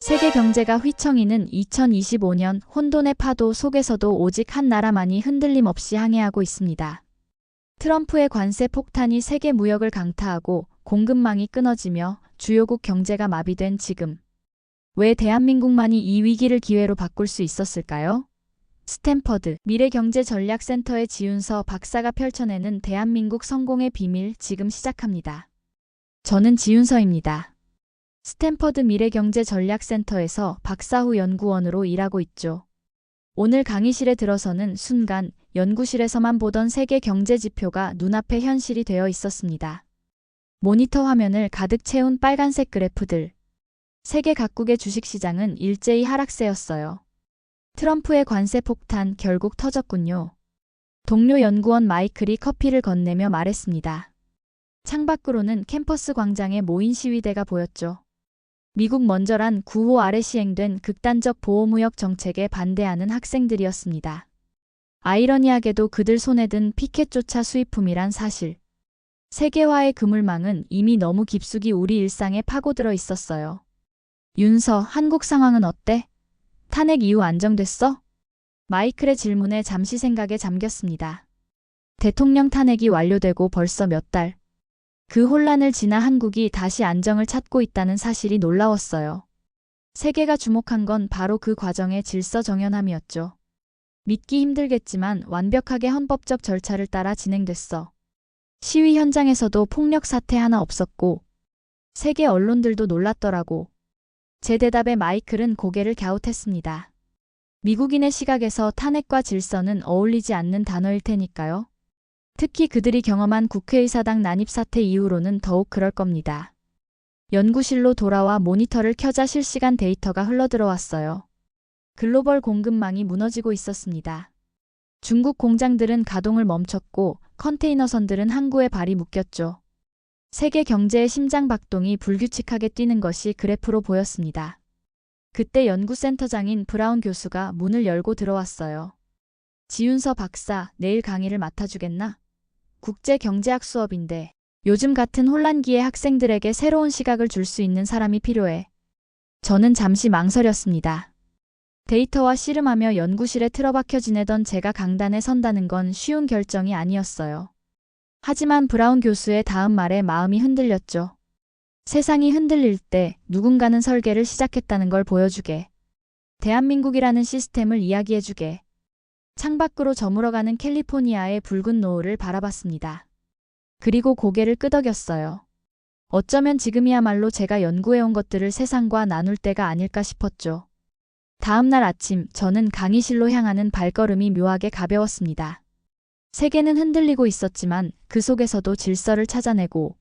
세계 경제가 휘청이는 2025년 혼돈의 파도 속에서도 오직 한 나라만이 흔들림 없이 항해하고 있습니다. 트럼프의 관세 폭탄이 세계 무역을 강타하고 공급망이 끊어지며 주요국 경제가 마비된 지금. 왜 대한민국만이 이 위기를 기회로 바꿀 수 있었을까요? 스탠퍼드 미래경제전략센터의 지윤서 박사가 펼쳐내는 대한민국 성공의 비밀 지금 시작합니다. 저는 지윤서입니다. 스탠퍼드 미래경제전략센터에서 박사후 연구원으로 일하고 있죠. 오늘 강의실에 들어서는 순간 연구실에서만 보던 세계 경제 지표가 눈앞에 현실이 되어 있었습니다. 모니터 화면을 가득 채운 빨간색 그래프들. 세계 각국의 주식시장은 일제히 하락세였어요. 트럼프의 관세 폭탄 결국 터졌군요. 동료 연구원 마이클이 커피를 건네며 말했습니다. 창밖으로는 캠퍼스 광장에 모인 시위대가 보였죠. 미국 먼저란 9호 아래 시행된 극단적 보호무역 정책에 반대하는 학생들이었습니다. 아이러니하게도 그들 손에 든 피켓조차 수입품이란 사실. 세계화의 그물망은 이미 너무 깊숙이 우리 일상에 파고들어 있었어요. 윤서, 한국 상황은 어때? 탄핵 이후 안정됐어? 마이클의 질문에 잠시 생각에 잠겼습니다. 대통령 탄핵이 완료되고 벌써 몇 달. 그 혼란을 지나 한국이 다시 안정을 찾고 있다는 사실이 놀라웠어요. 세계가 주목한 건 바로 그 과정의 질서 정연함이었죠. 믿기 힘들겠지만 완벽하게 헌법적 절차를 따라 진행됐어. 시위 현장에서도 폭력 사태 하나 없었고 세계 언론들도 놀랐더라고. 제 대답에 마이클은 고개를 갸웃했습니다. 미국인의 시각에서 탄핵과 질서는 어울리지 않는 단어일 테니까요. 특히 그들이 경험한 국회의사당 난입 사태 이후로는 더욱 그럴 겁니다. 연구실로 돌아와 모니터를 켜자 실시간 데이터가 흘러들어왔어요. 글로벌 공급망이 무너지고 있었습니다. 중국 공장들은 가동을 멈췄고 컨테이너선들은 항구에 발이 묶였죠. 세계 경제의 심장박동이 불규칙하게 뛰는 것이 그래프로 보였습니다. 그때 연구센터장인 브라운 교수가 문을 열고 들어왔어요. 지윤서 박사, 내일 강의를 맡아주겠나? 국제경제학 수업인데 요즘 같은 혼란기에 학생들에게 새로운 시각을 줄 수 있는 사람이 필요해. 저는 잠시 망설였습니다. 데이터와 씨름하며 연구실에 틀어박혀 지내던 제가 강단에 선다는 건 쉬운 결정이 아니었어요. 하지만 브라운 교수의 다음 말에 마음이 흔들렸죠. 세상이 흔들릴 때 누군가는 설계를 시작했다는 걸 보여주게. 대한민국이라는 시스템을 이야기해주게. 창밖으로 저물어가는 캘리포니아의 붉은 노을을 바라봤습니다. 그리고 고개를 끄덕였어요. 어쩌면 지금이야말로 제가 연구해온 것들을 세상과 나눌 때가 아닐까 싶었죠. 다음 날 아침 저는 강의실로 향하는 발걸음이 묘하게 가벼웠습니다. 세계는 흔들리고 있었지만 그 속에서도 질서를 찾아내고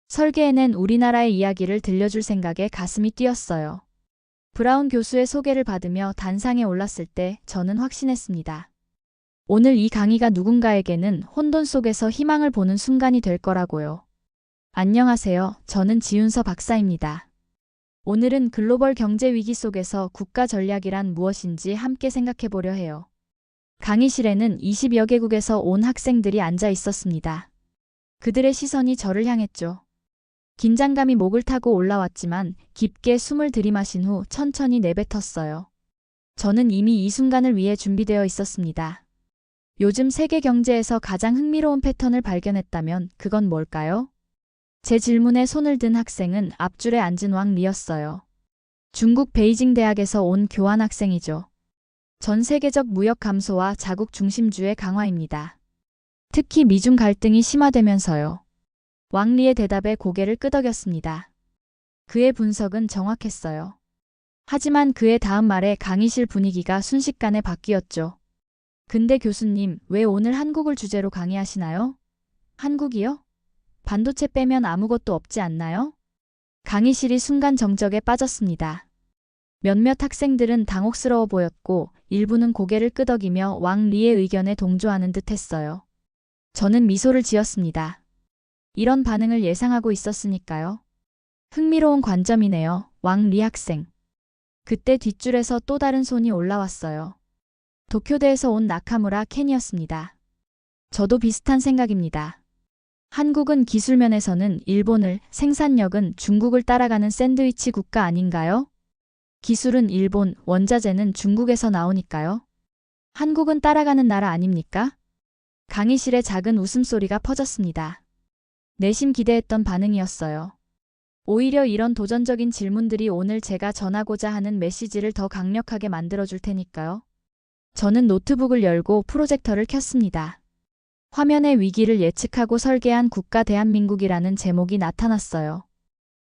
설계해낸 우리나라의 이야기를 들려줄 생각에 가슴이 뛰었어요. 브라운 교수의 소개를 받으며 단상에 올랐을 때 저는 확신했습니다. 오늘 이 강의가 누군가에게는 혼돈 속에서 희망을 보는 순간이 될 거라고요. 안녕하세요. 저는 지윤서 박사입니다. 오늘은 글로벌 경제 위기 속에서 국가 전략이란 무엇인지 함께 생각해 보려 해요. 강의실에는 20여 개국에서 온 학생들이 앉아 있었습니다. 그들의 시선이 저를 향했죠. 긴장감이 목을 타고 올라왔지만 깊게 숨을 들이마신 후 천천히 내뱉었어요. 저는 이미 이 순간을 위해 준비되어 있었습니다. 요즘 세계 경제에서 가장 흥미로운 패턴을 발견했다면 그건 뭘까요? 제 질문에 손을 든 학생은 앞줄에 앉은 왕 리였어요. 중국 베이징 대학에서 온 교환 학생이죠. 전 세계적 무역 감소와 자국 중심주의 강화입니다. 특히 미중 갈등이 심화되면서요. 왕 리의 대답에 고개를 끄덕였습니다. 그의 분석은 정확했어요. 하지만 그의 다음 말에 강의실 분위기가 순식간에 바뀌었죠. 근데 교수님, 왜 오늘 한국을 주제로 강의하시나요? 한국이요? 반도체 빼면 아무것도 없지 않나요? 강의실이 순간 정적에 빠졌습니다. 몇몇 학생들은 당혹스러워 보였고 일부는 고개를 끄덕이며 왕 리의 의견에 동조하는 듯 했어요. 저는 미소를 지었습니다. 이런 반응을 예상하고 있었으니까요. 흥미로운 관점이네요, 왕 리 학생. 그때 뒷줄에서 또 다른 손이 올라왔어요. 도쿄대에서 온 나카무라 켄이었습니다. 저도 비슷한 생각입니다. 한국은 기술면에서는 일본을, 생산력은 중국을 따라가는 샌드위치 국가 아닌가요? 기술은 일본, 원자재는 중국에서 나오니까요. 한국은 따라가는 나라 아닙니까? 강의실에 작은 웃음소리가 퍼졌습니다. 내심 기대했던 반응이었어요. 오히려 이런 도전적인 질문들이 오늘 제가 전하고자 하는 메시지를 더 강력하게 만들어줄 테니까요. 저는 노트북을 열고 프로젝터를 켰습니다. 화면에 위기를 예측하고 설계한 국가 대한민국이라는 제목이 나타났어요.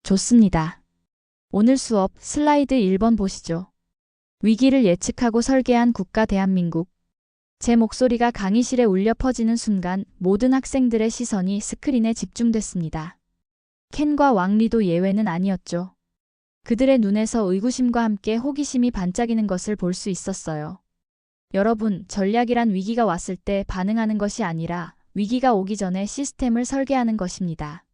좋습니다. 오늘 수업 슬라이드 1번 보시죠. 위기를 예측하고 설계한 국가 대한민국. 제 목소리가 강의실에 울려 퍼지는 순간 모든 학생들의 시선이 스크린에 집중됐습니다. 켄과 왕리도 예외는 아니었죠. 그들의 눈에서 의구심과 함께 호기심이 반짝이는 것을 볼 수 있었어요. 여러분, 전략이란 위기가 왔을 때 반응하는 것이 아니라 위기가 오기 전에 시스템을 설계하는 것입니다.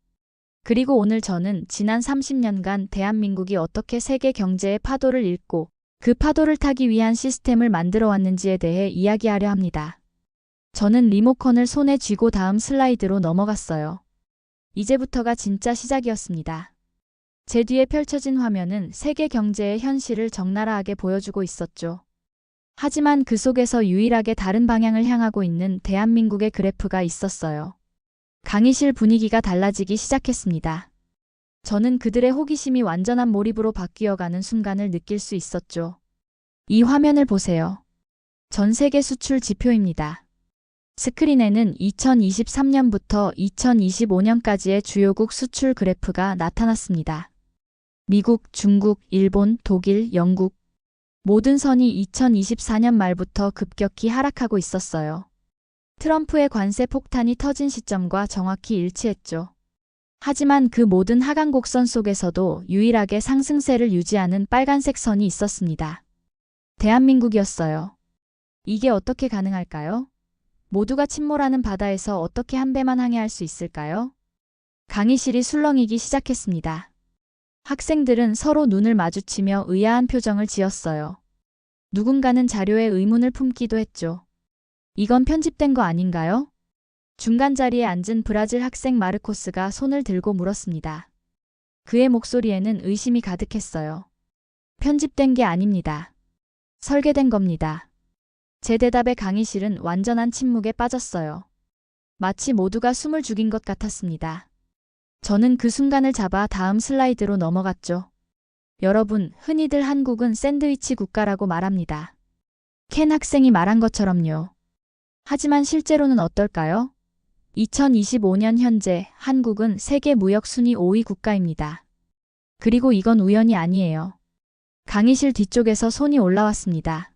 그리고 오늘 저는 지난 30년간 대한민국이 어떻게 세계 경제의 파도를 읽고 그 파도를 타기 위한 시스템을 만들어 왔는지에 대해 이야기하려 합니다. 저는 리모컨을 손에 쥐고 다음 슬라이드로 넘어갔어요. 이제부터가 진짜 시작이었습니다. 제 뒤에 펼쳐진 화면은 세계 경제의 현실을 적나라하게 보여주고 있었죠. 하지만 그 속에서 유일하게 다른 방향을 향하고 있는 대한민국의 그래프가 있었어요. 강의실 분위기가 달라지기 시작했습니다. 저는 그들의 호기심이 완전한 몰입으로 바뀌어가는 순간을 느낄 수 있었죠. 이 화면을 보세요. 전 세계 수출 지표입니다. 스크린에는 2023년부터 2025년까지의 주요국 수출 그래프가 나타났습니다. 미국, 중국, 일본, 독일, 영국. 모든 선이 2024년 말부터 급격히 하락하고 있었어요. 트럼프의 관세 폭탄이 터진 시점과 정확히 일치했죠. 하지만 그 모든 하강 곡선 속에서도 유일하게 상승세를 유지하는 빨간색 선이 있었습니다. 대한민국이었어요. 이게 어떻게 가능할까요? 모두가 침몰하는 바다에서 어떻게 한 배만 항해할 수 있을까요? 강의실이 술렁이기 시작했습니다. 학생들은 서로 눈을 마주치며 의아한 표정을 지었어요. 누군가는 자료에 의문을 품기도 했죠. 이건 편집된 거 아닌가요? 중간 자리에 앉은 브라질 학생 마르코스가 손을 들고 물었습니다. 그의 목소리에는 의심이 가득했어요. 편집된 게 아닙니다. 설계된 겁니다. 제 대답에 강의실은 완전한 침묵에 빠졌어요. 마치 모두가 숨을 죽인 것 같았습니다. 저는 그 순간을 잡아 다음 슬라이드로 넘어갔죠. 여러분, 흔히들 한국은 샌드위치 국가라고 말합니다. 켄 학생이 말한 것처럼요. 하지만 실제로는 어떨까요? 2025년 현재 한국은 세계 무역 순위 5위 국가입니다. 그리고 이건 우연이 아니에요. 강의실 뒤쪽에서 손이 올라왔습니다.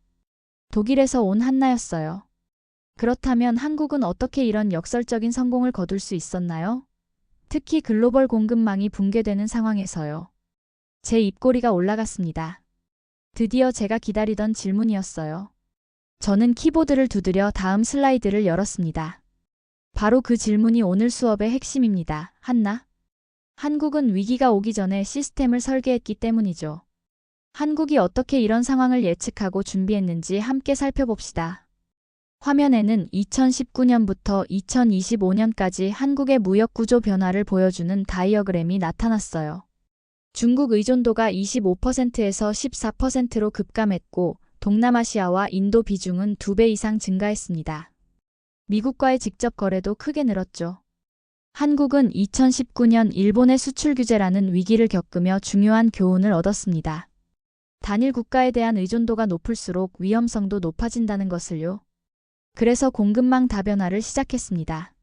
독일에서 온 한나였어요. 그렇다면 한국은 어떻게 이런 역설적인 성공을 거둘 수 있었나요? 특히 글로벌 공급망이 붕괴되는 상황에서요. 제 입꼬리가 올라갔습니다. 드디어 제가 기다리던 질문이었어요. 저는 키보드를 두드려 다음 슬라이드를 열었습니다. 바로 그 질문이 오늘 수업의 핵심입니다. 한나? 한국은 위기가 오기 전에 시스템을 설계했기 때문이죠. 한국이 어떻게 이런 상황을 예측하고 준비했는지 함께 살펴봅시다. 화면에는 2019년부터 2025년까지 한국의 무역 구조 변화를 보여주는 다이어그램이 나타났어요. 중국 의존도가 25%에서 14%로 급감했고 동남아시아와 인도 비중은 2배 이상 증가했습니다. 미국과의 직접 거래도 크게 늘었죠. 한국은 2019년 일본의 수출 규제라는 위기를 겪으며 중요한 교훈을 얻었습니다. 단일 국가에 대한 의존도가 높을수록 위험성도 높아진다는 것을요. 그래서 공급망 다변화를 시작했습니다.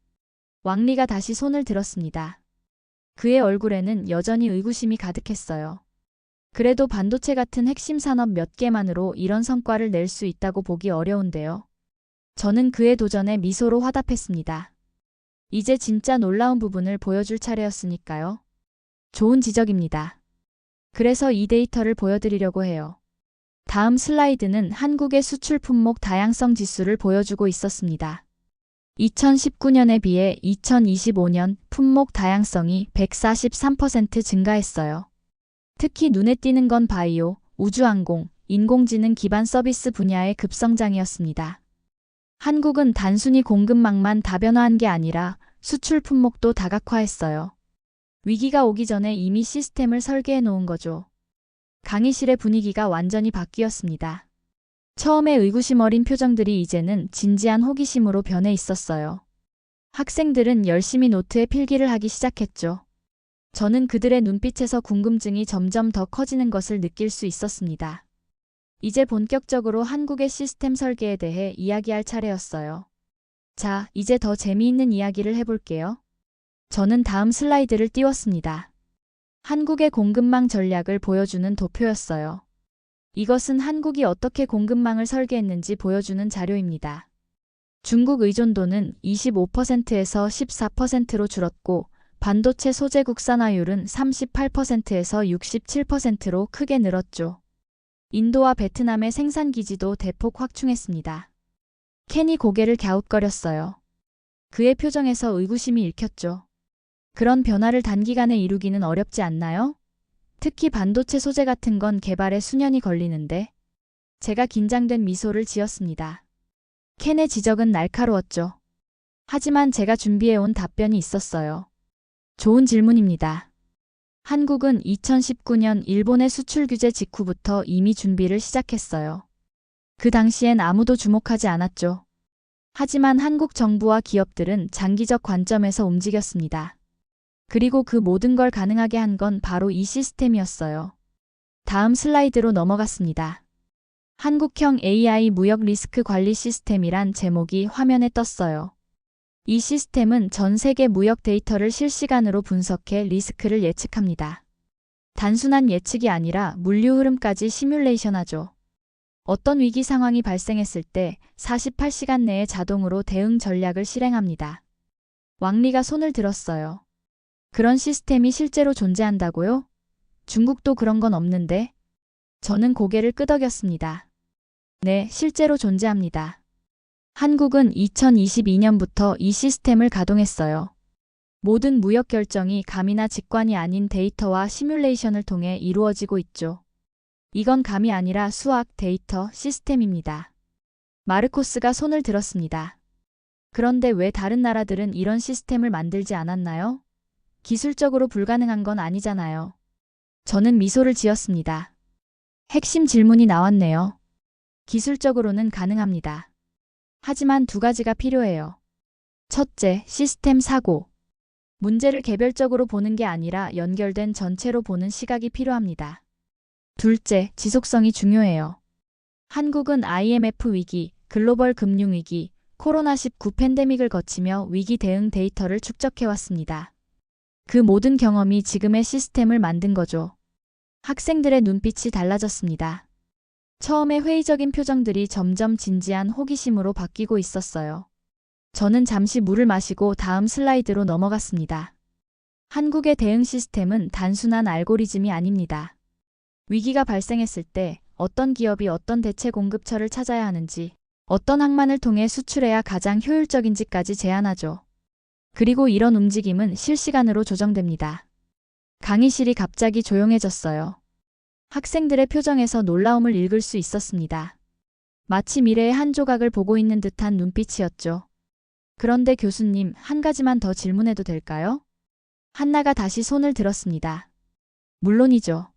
왕리가 다시 손을 들었습니다. 그의 얼굴에는 여전히 의구심이 가득했어요. 그래도 반도체 같은 핵심 산업 몇 개만으로 이런 성과를 낼 수 있다고 보기 어려운데요. 저는 그의 도전에 미소로 화답했습니다. 이제 진짜 놀라운 부분을 보여줄 차례였으니까요. 좋은 지적입니다. 그래서 이 데이터를 보여드리려고 해요. 다음 슬라이드는 한국의 수출 품목 다양성 지수를 보여주고 있었습니다. 2019년에 비해 2025년 품목 다양성이 143% 증가했어요. 특히 눈에 띄는 건 바이오, 우주항공, 인공지능 기반 서비스 분야의 급성장이었습니다. 한국은 단순히 공급망만 다변화한 게 아니라 수출 품목도 다각화했어요. 위기가 오기 전에 이미 시스템을 설계해 놓은 거죠. 강의실의 분위기가 완전히 바뀌었습니다. 처음에 의구심 어린 표정들이 이제는 진지한 호기심으로 변해 있었어요. 학생들은 열심히 노트에 필기를 하기 시작했죠. 저는 그들의 눈빛에서 궁금증이 점점 더 커지는 것을 느낄 수 있었습니다. 이제 본격적으로 한국의 시스템 설계에 대해 이야기할 차례였어요. 자, 이제 더 재미있는 이야기를 해볼게요. 저는 다음 슬라이드를 띄웠습니다. 한국의 공급망 전략을 보여주는 도표였어요. 이것은 한국이 어떻게 공급망을 설계했는지 보여주는 자료입니다. 중국 의존도는 25%에서 14%로 줄었고 반도체 소재 국산화율은 38%에서 67%로 크게 늘었죠. 인도와 베트남의 생산 기지도 대폭 확충했습니다. 켄이 고개를 갸웃거렸어요. 그의 표정에서 의구심이 읽혔죠. 그런 변화를 단기간에 이루기는 어렵지 않나요? 특히 반도체 소재 같은 건 개발에 수년이 걸리는데. 제가 긴장된 미소를 지었습니다. 켄의 지적은 날카로웠죠. 하지만 제가 준비해온 답변이 있었어요. 좋은 질문입니다. 한국은 2019년 일본의 수출 규제 직후부터 이미 준비를 시작했어요. 그 당시엔 아무도 주목하지 않았죠. 하지만 한국 정부와 기업들은 장기적 관점에서 움직였습니다. 그리고 그 모든 걸 가능하게 한 건 바로 이 시스템이었어요. 다음 슬라이드로 넘어갔습니다. 한국형 AI 무역 리스크 관리 시스템이란 제목이 화면에 떴어요. 이 시스템은 전 세계 무역 데이터를 실시간으로 분석해 리스크를 예측합니다. 단순한 예측이 아니라 물류 흐름까지 시뮬레이션하죠. 어떤 위기 상황이 발생했을 때 48시간 내에 자동으로 대응 전략을 실행합니다. 왕리가 손을 들었어요. 그런 시스템이 실제로 존재한다고요? 중국도 그런 건 없는데? 저는 고개를 끄덕였습니다. 네, 실제로 존재합니다. 한국은 2022년부터 이 시스템을 가동했어요. 모든 무역 결정이 감이나 직관이 아닌 데이터와 시뮬레이션을 통해 이루어지고 있죠. 이건 감이 아니라 수학, 데이터, 시스템입니다. 마르코스가 손을 들었습니다. 그런데 왜 다른 나라들은 이런 시스템을 만들지 않았나요? 기술적으로 불가능한 건 아니잖아요. 저는 미소를 지었습니다. 핵심 질문이 나왔네요. 기술적으로는 가능합니다. 하지만 두 가지가 필요해요. 첫째, 시스템 사고. 문제를 개별적으로 보는 게 아니라 연결된 전체로 보는 시각이 필요합니다. 둘째, 지속성이 중요해요. 한국은 IMF 위기, 글로벌 금융위기, 코로나19 팬데믹을 거치며 위기 대응 데이터를 축적해왔습니다. 그 모든 경험이 지금의 시스템을 만든 거죠. 학생들의 눈빛이 달라졌습니다. 처음에 회의적인 표정들이 점점 진지한 호기심으로 바뀌고 있었어요. 저는 잠시 물을 마시고 다음 슬라이드로 넘어갔습니다. 한국의 대응 시스템은 단순한 알고리즘이 아닙니다. 위기가 발생했을 때 어떤 기업이 어떤 대체 공급처를 찾아야 하는지, 어떤 항만을 통해 수출해야 가장 효율적인지까지 제안하죠. 그리고 이런 움직임은 실시간으로 조정됩니다. 강의실이 갑자기 조용해졌어요. 학생들의 표정에서 놀라움을 읽을 수 있었습니다. 마치 미래의 한 조각을 보고 있는 듯한 눈빛이었죠. 그런데 교수님, 한 가지만 더 질문해도 될까요? 한나가 다시 손을 들었습니다. 물론이죠.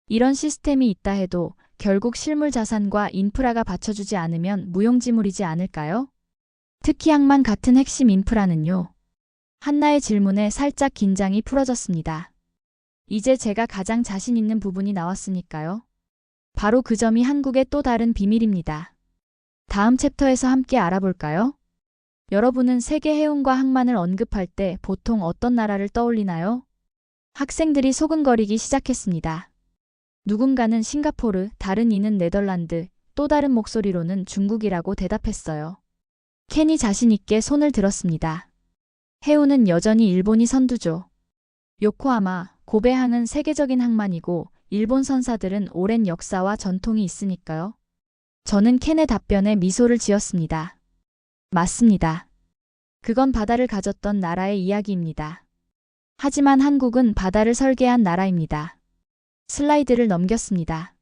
이런 시스템이 있다 해도 결국 실물 자산과 인프라가 받쳐주지 않으면 무용지물이지 않을까요? 특히 항만 같은 핵심 인프라는요. 한나의 질문에 살짝 긴장이 풀어졌습니다. 이제 제가 가장 자신 있는 부분이 나왔으니까요. 바로 그 점이 한국의 또 다른 비밀입니다. 다음 챕터에서 함께 알아볼까요? 여러분은 세계 해운과 항만을 언급할 때 보통 어떤 나라를 떠올리나요? 학생들이 소근거리기 시작했습니다. 누군가는 싱가포르, 다른 이는 네덜란드, 또 다른 목소리로는 중국이라고 대답했어요. 켄이 자신 있게 손을 들었습니다. 해운은 여전히 일본이 선두죠. 요코하마, 고베항은 세계적인 항만이고 일본 선사들은 오랜 역사와 전통이 있으니까요. 저는 켄의 답변에 미소를 지었습니다. 맞습니다. 그건 바다를 가졌던 나라의 이야기입니다. 하지만 한국은 바다를 설계한 나라입니다. 슬라이드를 넘겼습니다.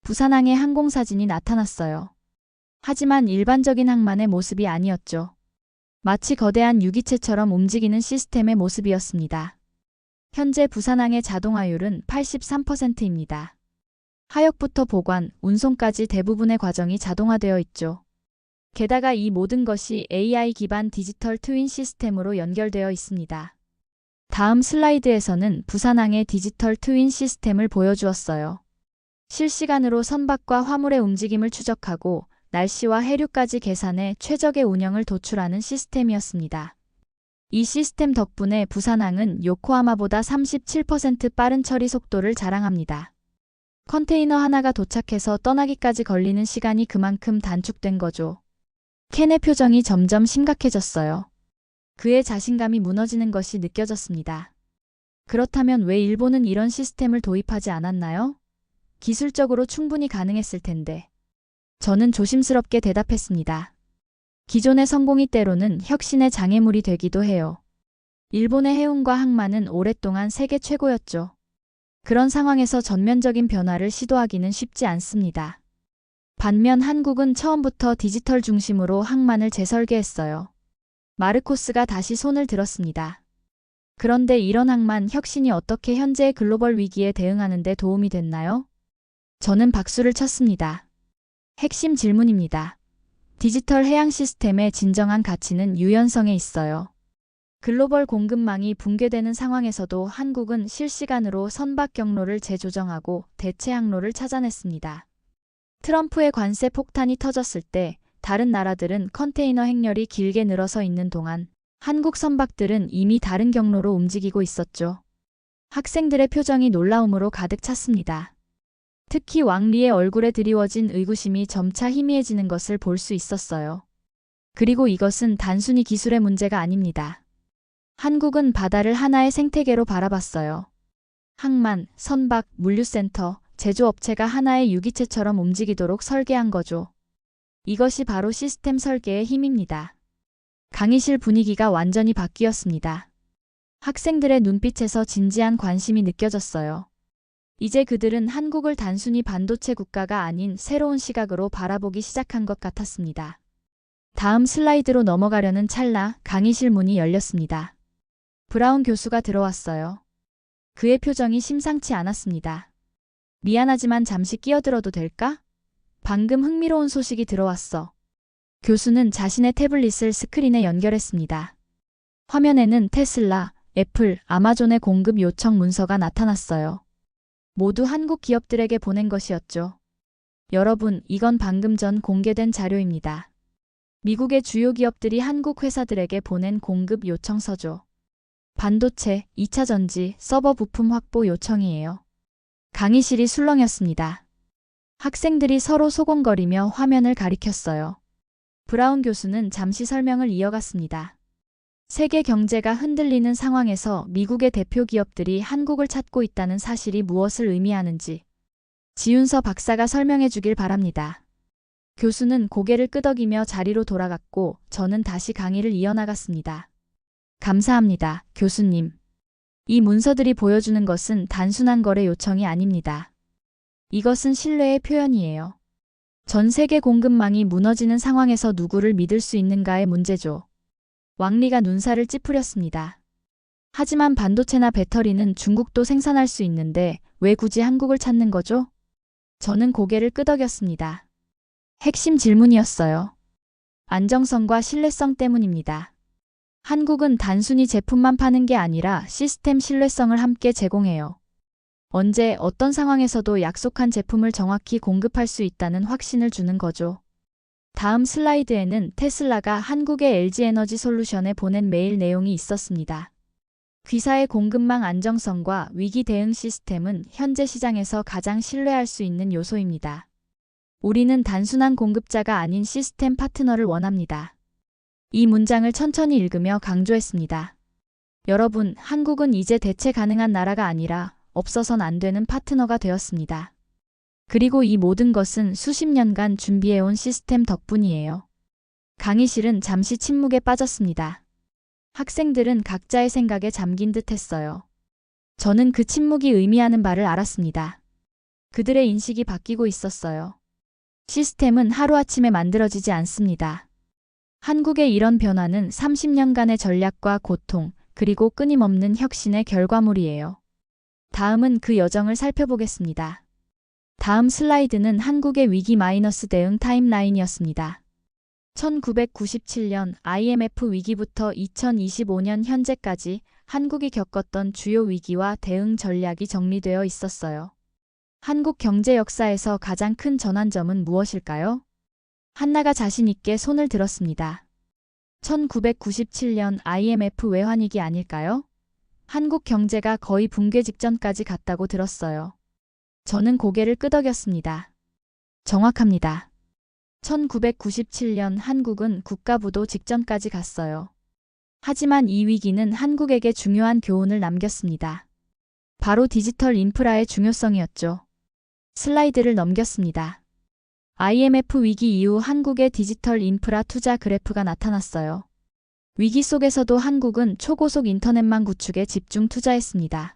부산항의 항공사진이 나타났어요. 하지만 일반적인 항만의 모습이 아니었죠. 마치 거대한 유기체처럼 움직이는 시스템의 모습이었습니다. 현재 부산항의 자동화율은 83%입니다. 하역부터 보관, 운송까지 대부분의 과정이 자동화되어 있죠. 게다가 이 모든 것이 AI 기반 디지털 트윈 시스템으로 연결되어 있습니다. 다음 슬라이드에서는 부산항의 디지털 트윈 시스템을 보여주었어요. 실시간으로 선박과 화물의 움직임을 추적하고 날씨와 해류까지 계산해 최적의 운영을 도출하는 시스템이었습니다. 이 시스템 덕분에 부산항은 요코하마보다 37% 빠른 처리 속도를 자랑합니다. 컨테이너 하나가 도착해서 떠나기까지 걸리는 시간이 그만큼 단축된 거죠. 켄의 표정이 점점 심각해졌어요. 그의 자신감이 무너지는 것이 느껴졌습니다. 그렇다면 왜 일본은 이런 시스템을 도입하지 않았나요? 기술적으로 충분히 가능했을 텐데. 저는 조심스럽게 대답했습니다. 기존의 성공이 때로는 혁신의 장애물이 되기도 해요. 일본의 해운과 항만은 오랫동안 세계 최고였죠. 그런 상황에서 전면적인 변화를 시도하기는 쉽지 않습니다. 반면 한국은 처음부터 디지털 중심으로 항만을 재설계했어요. 마르코스가 다시 손을 들었습니다. 그런데 이런 항만 혁신이 어떻게 현재의 글로벌 위기에 대응하는 데 도움이 됐나요? 저는 박수를 쳤습니다. 핵심 질문입니다. 디지털 해양 시스템의 진정한 가치는 유연성에 있어요. 글로벌 공급망이 붕괴되는 상황에서도 한국은 실시간으로 선박 경로를 재조정하고 대체 항로를 찾아냈습니다. 트럼프의 관세 폭탄이 터졌을 때 다른 나라들은 컨테이너 행렬이 길게 늘어서 있는 동안 한국 선박들은 이미 다른 경로로 움직이고 있었죠. 학생들의 표정이 놀라움으로 가득 찼습니다. 특히 왕리의 얼굴에 드리워진 의구심이 점차 희미해지는 것을 볼 수 있었어요. 그리고 이것은 단순히 기술의 문제가 아닙니다. 한국은 바다를 하나의 생태계로 바라봤어요. 항만, 선박, 물류센터, 제조업체가 하나의 유기체처럼 움직이도록 설계한 거죠. 이것이 바로 시스템 설계의 힘입니다. 강의실 분위기가 완전히 바뀌었습니다. 학생들의 눈빛에서 진지한 관심이 느껴졌어요. 이제 그들은 한국을 단순히 반도체 국가가 아닌 새로운 시각으로 바라보기 시작한 것 같았습니다. 다음 슬라이드로 넘어가려는 찰나 강의실 문이 열렸습니다. 브라운 교수가 들어왔어요. 그의 표정이 심상치 않았습니다. 미안하지만 잠시 끼어들어도 될까? 방금 흥미로운 소식이 들어왔어. 교수는 자신의 태블릿을 스크린에 연결했습니다. 화면에는 테슬라, 애플, 아마존의 공급 요청 문서가 나타났어요. 모두 한국 기업들에게 보낸 것이었죠. 여러분, 이건 방금 전 공개된 자료입니다. 미국의 주요 기업들이 한국 회사들에게 보낸 공급 요청서죠. 반도체, 2차 전지, 서버 부품 확보 요청이에요. 강의실이 술렁였습니다. 학생들이 서로 소곤거리며 화면을 가리켰어요. 브라운 교수는 잠시 설명을 이어갔습니다. 세계 경제가 흔들리는 상황에서 미국의 대표 기업들이 한국을 찾고 있다는 사실이 무엇을 의미하는지 지윤서 박사가 설명해 주길 바랍니다. 교수는 고개를 끄덕이며 자리로 돌아갔고 저는 다시 강의를 이어나갔습니다. 감사합니다, 교수님. 이 문서들이 보여주는 것은 단순한 거래 요청이 아닙니다. 이것은 신뢰의 표현이에요. 전 세계 공급망이 무너지는 상황에서 누구를 믿을 수 있는가의 문제죠. 왕리가 눈살을 찌푸렸습니다. 하지만 반도체나 배터리는 중국도 생산할 수 있는데 왜 굳이 한국을 찾는 거죠? 저는 고개를 끄덕였습니다. 핵심 질문이었어요. 안정성과 신뢰성 때문입니다. 한국은 단순히 제품만 파는 게 아니라 시스템 신뢰성을 함께 제공해요. 언제 어떤 상황에서도 약속한 제품을 정확히 공급할 수 있다는 확신을 주는 거죠. 다음 슬라이드에는 테슬라가 한국의 LG에너지 솔루션에 보낸 메일 내용이 있었습니다. 귀사의 공급망 안정성과 위기 대응 시스템은 현재 시장에서 가장 신뢰할 수 있는 요소입니다. 우리는 단순한 공급자가 아닌 시스템 파트너를 원합니다. 이 문장을 천천히 읽으며 강조했습니다. 여러분, 한국은 이제 대체 가능한 나라가 아니라 없어선 안 되는 파트너가 되었습니다. 그리고 이 모든 것은 수십 년간 준비해온 시스템 덕분이에요. 강의실은 잠시 침묵에 빠졌습니다. 학생들은 각자의 생각에 잠긴 듯 했어요. 저는 그 침묵이 의미하는 바를 알았습니다. 그들의 인식이 바뀌고 있었어요. 시스템은 하루아침에 만들어지지 않습니다. 한국의 이런 변화는 30년간의 전략과 고통, 그리고 끊임없는 혁신의 결과물이에요. 다음은 그 여정을 살펴보겠습니다. 다음 슬라이드는 한국의 위기 마이너스 대응 타임라인이었습니다. 1997년 IMF 위기부터 2025년 현재까지 한국이 겪었던 주요 위기와 대응 전략이 정리되어 있었어요. 한국 경제 역사에서 가장 큰 전환점은 무엇일까요? 한나가 자신 있게 손을 들었습니다. 1997년 IMF 외환위기 아닐까요? 한국 경제가 거의 붕괴 직전까지 갔다고 들었어요. 저는 고개를 끄덕였습니다. 정확합니다. 1997년 한국은 국가부도 직전까지 갔어요. 하지만 이 위기는 한국에게 중요한 교훈을 남겼습니다. 바로 디지털 인프라의 중요성이었죠. 슬라이드를 넘겼습니다. IMF 위기 이후 한국의 디지털 인프라 투자 그래프가 나타났어요. 위기 속에서도 한국은 초고속 인터넷망 구축에 집중 투자했습니다.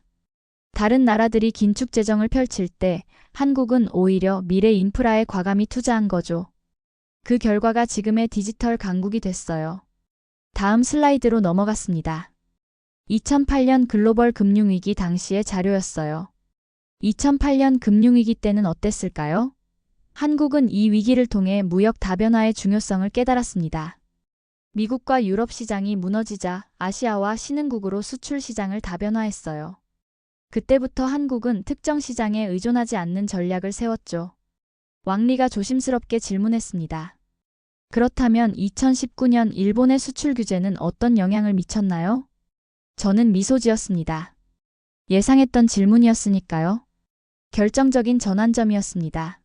다른 나라들이 긴축 재정을 펼칠 때 한국은 오히려 미래 인프라에 과감히 투자한 거죠. 그 결과가 지금의 디지털 강국이 됐어요. 다음 슬라이드로 넘어갔습니다. 2008년 글로벌 금융위기 당시의 자료였어요. 2008년 금융위기 때는 어땠을까요? 한국은 이 위기를 통해 무역 다변화의 중요성을 깨달았습니다. 미국과 유럽 시장이 무너지자 아시아와 신흥국으로 수출 시장을 다변화했어요. 그때부터 한국은 특정 시장에 의존하지 않는 전략을 세웠죠. 왕리가 조심스럽게 질문했습니다. 그렇다면 2019년 일본의 수출 규제는 어떤 영향을 미쳤나요? 저는 미소 지었습니다. 예상했던 질문이었으니까요. 결정적인 전환점이었습니다.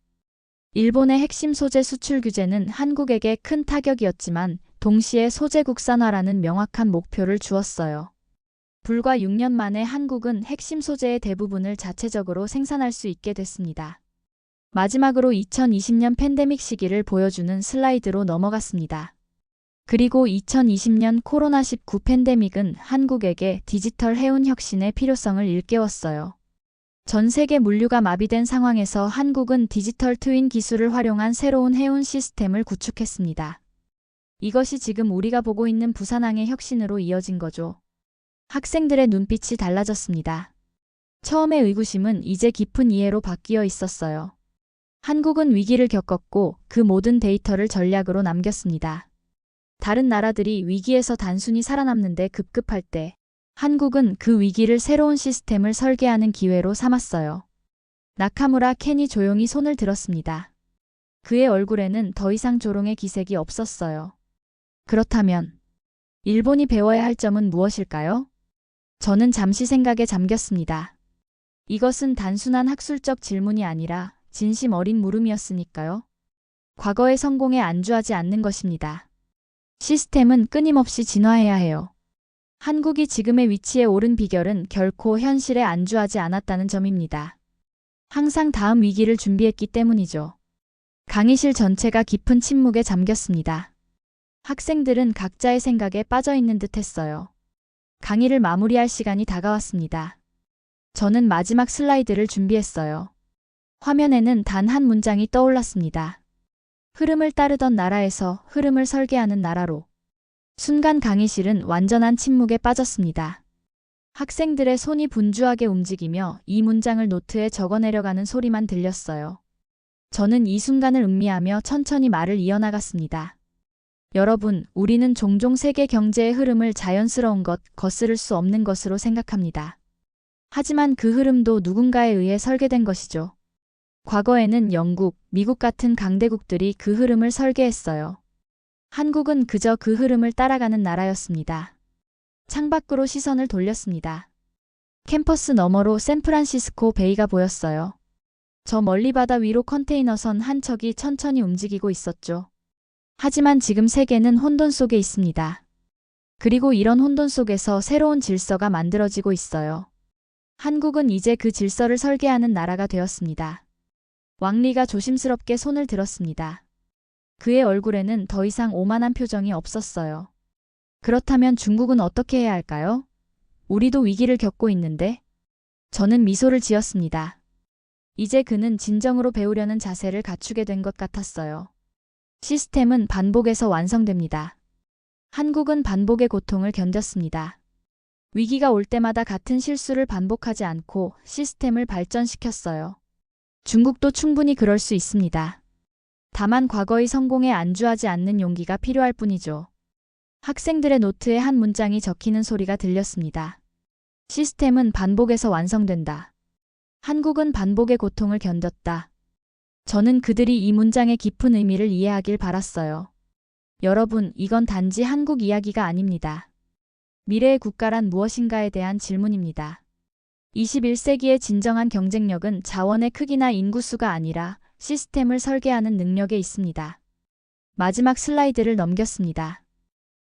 일본의 핵심 소재 수출 규제는 한국에게 큰 타격이었지만 동시에 소재 국산화라는 명확한 목표를 주었어요. 불과 6년 만에 한국은 핵심 소재의 대부분을 자체적으로 생산할 수 있게 됐습니다. 마지막으로 2020년 팬데믹 시기를 보여주는 슬라이드로 넘어갔습니다. 그리고 2020년 코로나19 팬데믹은 한국에게 디지털 해운 혁신의 필요성을 일깨웠어요. 전 세계 물류가 마비된 상황에서 한국은 디지털 트윈 기술을 활용한 새로운 해운 시스템을 구축했습니다. 이것이 지금 우리가 보고 있는 부산항의 혁신으로 이어진 거죠. 학생들의 눈빛이 달라졌습니다. 처음의 의구심은 이제 깊은 이해로 바뀌어 있었어요. 한국은 위기를 겪었고 그 모든 데이터를 전략으로 남겼습니다. 다른 나라들이 위기에서 단순히 살아남는데 급급할 때 한국은 그 위기를 새로운 시스템을 설계하는 기회로 삼았어요. 나카무라 켄이 조용히 손을 들었습니다. 그의 얼굴에는 더 이상 조롱의 기색이 없었어요. 그렇다면 일본이 배워야 할 점은 무엇일까요? 저는 잠시 생각에 잠겼습니다. 이것은 단순한 학술적 질문이 아니라 진심 어린 물음이었으니까요. 과거의 성공에 안주하지 않는 것입니다. 시스템은 끊임없이 진화해야 해요. 한국이 지금의 위치에 오른 비결은 결코 현실에 안주하지 않았다는 점입니다. 항상 다음 위기를 준비했기 때문이죠. 강의실 전체가 깊은 침묵에 잠겼습니다. 학생들은 각자의 생각에 빠져 있는 듯 했어요. 강의를 마무리할 시간이 다가왔습니다. 저는 마지막 슬라이드를 준비했어요. 화면에는 단 한 문장이 떠올랐습니다. 흐름을 따르던 나라에서 흐름을 설계하는 나라로. 순간 강의실은 완전한 침묵에 빠졌습니다. 학생들의 손이 분주하게 움직이며 이 문장을 노트에 적어내려가는 소리만 들렸어요. 저는 이 순간을 음미하며 천천히 말을 이어나갔습니다. 여러분, 우리는 종종 세계 경제의 흐름을 자연스러운 것, 거스를 수 없는 것으로 생각합니다. 하지만 그 흐름도 누군가에 의해 설계된 것이죠. 과거에는 영국, 미국 같은 강대국들이 그 흐름을 설계했어요. 한국은 그저 그 흐름을 따라가는 나라였습니다. 창밖으로 시선을 돌렸습니다. 캠퍼스 너머로 샌프란시스코 베이가 보였어요. 저 멀리 바다 위로 컨테이너선 한 척이 천천히 움직이고 있었죠. 하지만 지금 세계는 혼돈 속에 있습니다. 그리고 이런 혼돈 속에서 새로운 질서가 만들어지고 있어요. 한국은 이제 그 질서를 설계하는 나라가 되었습니다. 왕리가 조심스럽게 손을 들었습니다. 그의 얼굴에는 더 이상 오만한 표정이 없었어요. 그렇다면 중국은 어떻게 해야 할까요? 우리도 위기를 겪고 있는데? 저는 미소를 지었습니다. 이제 그는 진정으로 배우려는 자세를 갖추게 된 것 같았어요. 시스템은 반복에서 완성됩니다. 한국은 반복의 고통을 견뎠습니다. 위기가 올 때마다 같은 실수를 반복하지 않고 시스템을 발전시켰어요. 중국도 충분히 그럴 수 있습니다. 다만 과거의 성공에 안주하지 않는 용기가 필요할 뿐이죠. 학생들의 노트에 한 문장이 적히는 소리가 들렸습니다. 시스템은 반복에서 완성된다. 한국은 반복의 고통을 견뎠다. 저는 그들이 이 문장의 깊은 의미를 이해하길 바랐어요. 여러분, 이건 단지 한국 이야기가 아닙니다. 미래의 국가란 무엇인가에 대한 질문입니다. 21세기의 진정한 경쟁력은 자원의 크기나 인구수가 아니라 시스템을 설계하는 능력에 있습니다. 마지막 슬라이드를 넘겼습니다.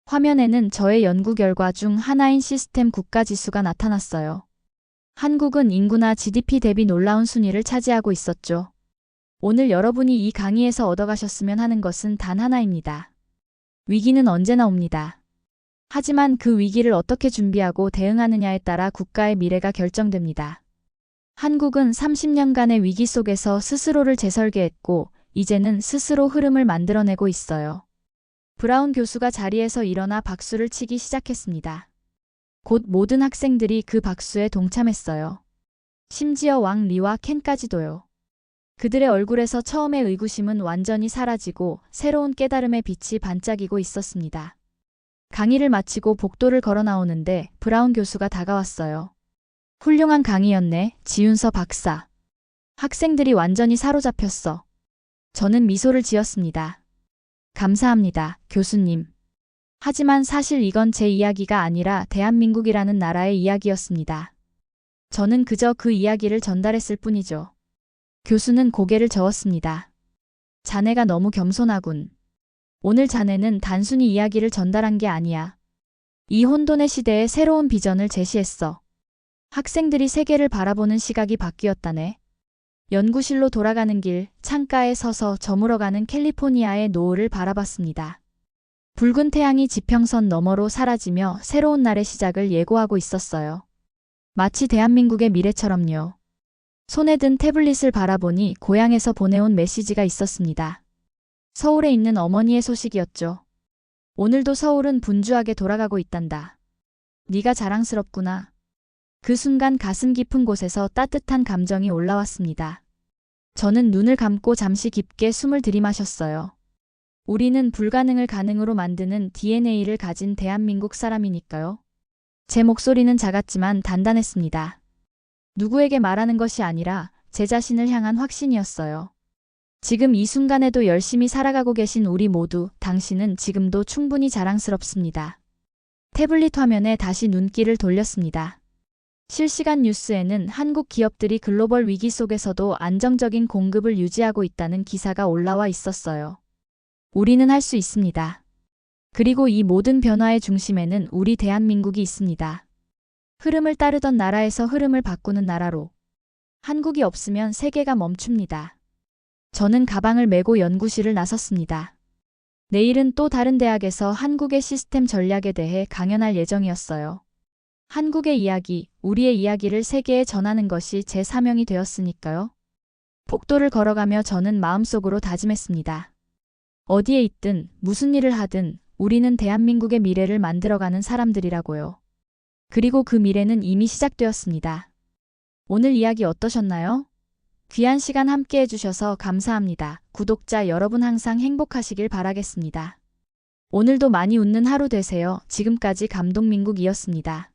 화면에는 저의 연구 결과 중 하나인 시스템 국가지수가 나타났어요. 한국은 인구나 GDP 대비 놀라운 순위를 차지하고 있었죠. 오늘 여러분이 이 강의에서 얻어가셨으면 하는 것은 단 하나입니다. 위기는 언제나 옵니다. 하지만 그 위기를 어떻게 준비하고 대응하느냐에 따라 국가의 미래가 결정됩니다. 한국은 30년간의 위기 속에서 스스로를 재설계했고, 이제는 스스로 흐름을 만들어내고 있어요. 브라운 교수가 자리에서 일어나 박수를 치기 시작했습니다. 곧 모든 학생들이 그 박수에 동참했어요. 심지어 왕 리와 켄까지도요. 그들의 얼굴에서 처음의 의구심은 완전히 사라지고 새로운 깨달음의 빛이 반짝이고 있었습니다. 강의를 마치고 복도를 걸어 나오는데 브라운 교수가 다가왔어요. 훌륭한 강의였네, 지윤서 박사. 학생들이 완전히 사로잡혔어. 저는 미소를 지었습니다. 감사합니다, 교수님. 하지만 사실 이건 제 이야기가 아니라 대한민국이라는 나라의 이야기였습니다. 저는 그저 그 이야기를 전달했을 뿐이죠. 교수는 고개를 저었습니다. 자네가 너무 겸손하군. 오늘 자네는 단순히 이야기를 전달한 게 아니야. 이 혼돈의 시대에 새로운 비전을 제시했어. 학생들이 세계를 바라보는 시각이 바뀌었다네. 연구실로 돌아가는 길, 창가에 서서 저물어가는 캘리포니아의 노을을 바라봤습니다. 붉은 태양이 지평선 너머로 사라지며 새로운 날의 시작을 예고하고 있었어요. 마치 대한민국의 미래처럼요. 손에 든 태블릿을 바라보니 고향에서 보내온 메시지가 있었습니다. 서울에 있는 어머니의 소식이었죠. 오늘도 서울은 분주하게 돌아가고 있단다. 네가 자랑스럽구나. 그 순간 가슴 깊은 곳에서 따뜻한 감정이 올라왔습니다. 저는 눈을 감고 잠시 깊게 숨을 들이마셨어요. 우리는 불가능을 가능으로 만드는 DNA를 가진 대한민국 사람이니까요. 제 목소리는 작았지만 단단했습니다. 누구에게 말하는 것이 아니라 제 자신을 향한 확신이었어요. 지금 이 순간에도 열심히 살아가고 계신 우리 모두, 당신은 지금도 충분히 자랑스럽습니다. 태블릿 화면에 다시 눈길을 돌렸습니다. 실시간 뉴스에는 한국 기업들이 글로벌 위기 속에서도 안정적인 공급을 유지하고 있다는 기사가 올라와 있었어요. 우리는 할 수 있습니다. 그리고 이 모든 변화의 중심에는 우리 대한민국이 있습니다. 흐름을 따르던 나라에서 흐름을 바꾸는 나라로. 한국이 없으면 세계가 멈춥니다. 저는 가방을 메고 연구실을 나섰습니다. 내일은 또 다른 대학에서 한국의 시스템 전략에 대해 강연할 예정이었어요. 한국의 이야기, 우리의 이야기를 세계에 전하는 것이 제 사명이 되었으니까요. 복도를 걸어가며 저는 마음속으로 다짐했습니다. 어디에 있든, 무슨 일을 하든, 우리는 대한민국의 미래를 만들어가는 사람들이라고요. 그리고 그 미래는 이미 시작되었습니다. 오늘 이야기 어떠셨나요? 귀한 시간 함께 해주셔서 감사합니다. 구독자 여러분 항상 행복하시길 바라겠습니다. 오늘도 많이 웃는 하루 되세요. 지금까지 감동민국이었습니다.